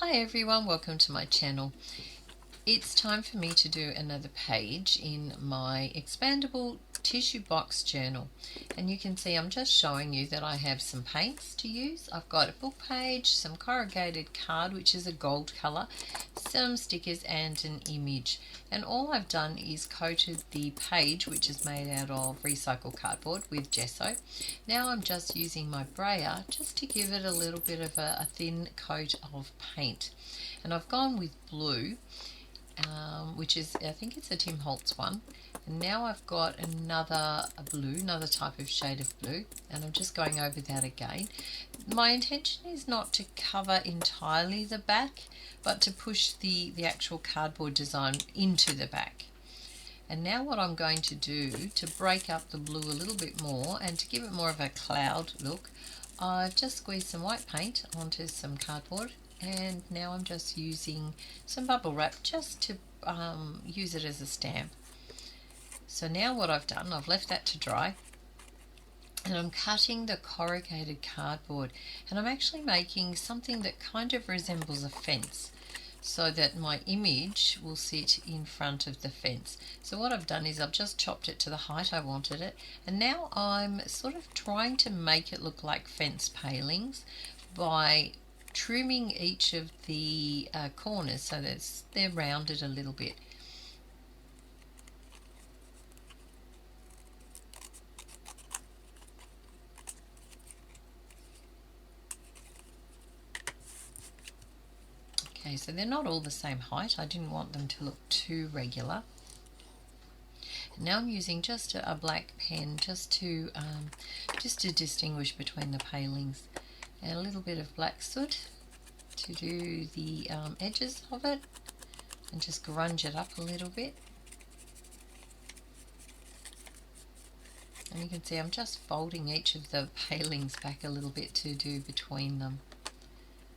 Hi everyone, welcome to my channel. It's time for me to do another page in my expandable tissue box journal, and you can see I'm just showing you that I have some paints to use. I've got a book page, some corrugated card which is a gold colour, some stickers and an image, and all I've done is coated the page, which is made out of recycled cardboard, with gesso. Now I'm just using my brayer just to give it a little bit of a thin coat of paint, and I've gone with blue, which is, I think it's a Tim Holtz one. And now I've got another blue, another type of shade of blue, and I'm just going over that again. My intention is not to cover entirely the back, but to push the actual cardboard design into the back. And now what I'm going to do to break up the blue a little bit more and to give it more of a cloud look, I've just squeezed some white paint onto some cardboard, and now I'm just using some bubble wrap just to use it as a stamp. So now what I've done, I've left that to dry, and I'm cutting the corrugated cardboard, and I'm actually making something that kind of resembles a fence, so that my image will sit in front of the fence. So what I've done is I've just chopped it to the height I wanted it, and now I'm sort of trying to make it look like fence palings by trimming each of the corners so that they're rounded a little bit. Okay, so they're not all the same height. I didn't want them to look too regular. Now I'm using just a black pen just to distinguish between the palings, and a little bit of black soot to do the edges of it, and just grunge it up a little bit. And you can see I'm just folding each of the palings back a little bit to do between them,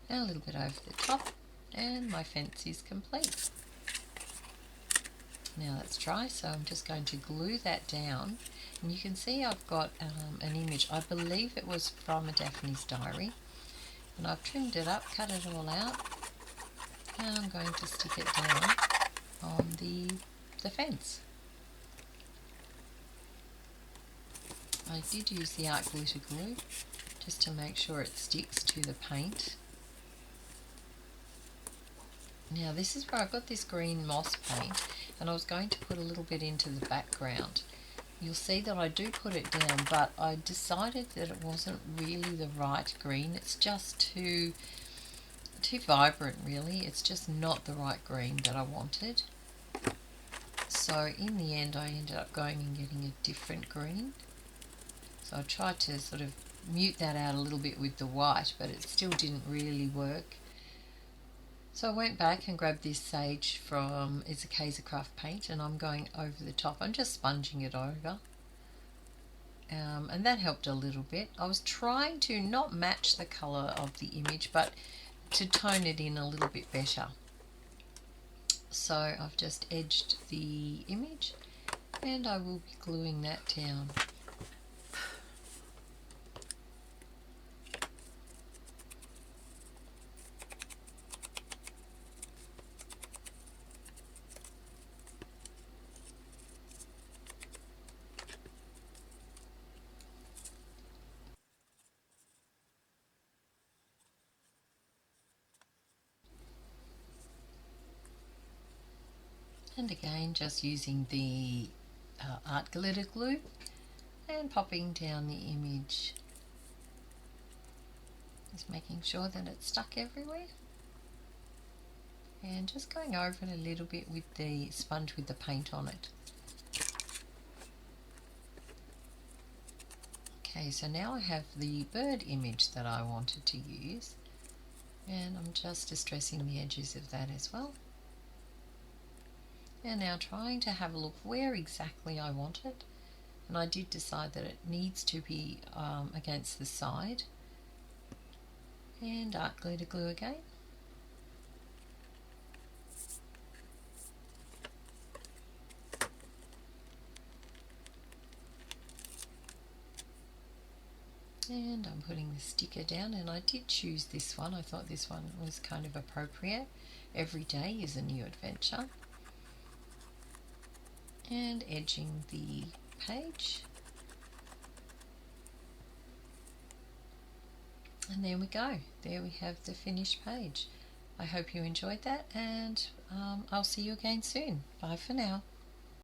and a little bit over the top, and my fence is complete. Now that's dry, so I'm just going to glue that down, and you can see I've got an image. I believe it was from a Daphne's diary, and I've trimmed it up, cut it all out, and I'm going to stick it down on the fence. I did use the art glitter glue just to make sure it sticks to the paint. Now this is where I've got this green moss paint, and I was going to put a little bit into the background. You'll see that I do put it down, but I decided that it wasn't really the right green. It's just too vibrant, really. It's just not the right green that I wanted. So in the end I ended up going and getting a different green. So I tried to sort of mute that out a little bit with the white, but it still didn't really work. So I went back and grabbed this sage from, it's a Kaiser Craft paint, and I'm going over the top. I'm just sponging it over, and that helped a little bit. I was trying to not match the colour of the image, but to tone it in a little bit better. So I've just edged the image, and I will be gluing that down. And again, just using the art glitter glue and popping down the image. Just making sure that it's stuck everywhere. And just going over it a little bit with the sponge with the paint on it. Okay, so now I have the bird image that I wanted to use, and I'm just distressing the edges of that as well. And now trying to have a look where exactly I want it, and I did decide that it needs to be against the side. And art glitter glue again. And I'm putting the sticker down, and I did choose this one. I thought this one was kind of appropriate. Every day is a new adventure. And edging the page. And there we go. There we have the finished page. I hope you enjoyed that, and I'll see you again soon. Bye for now.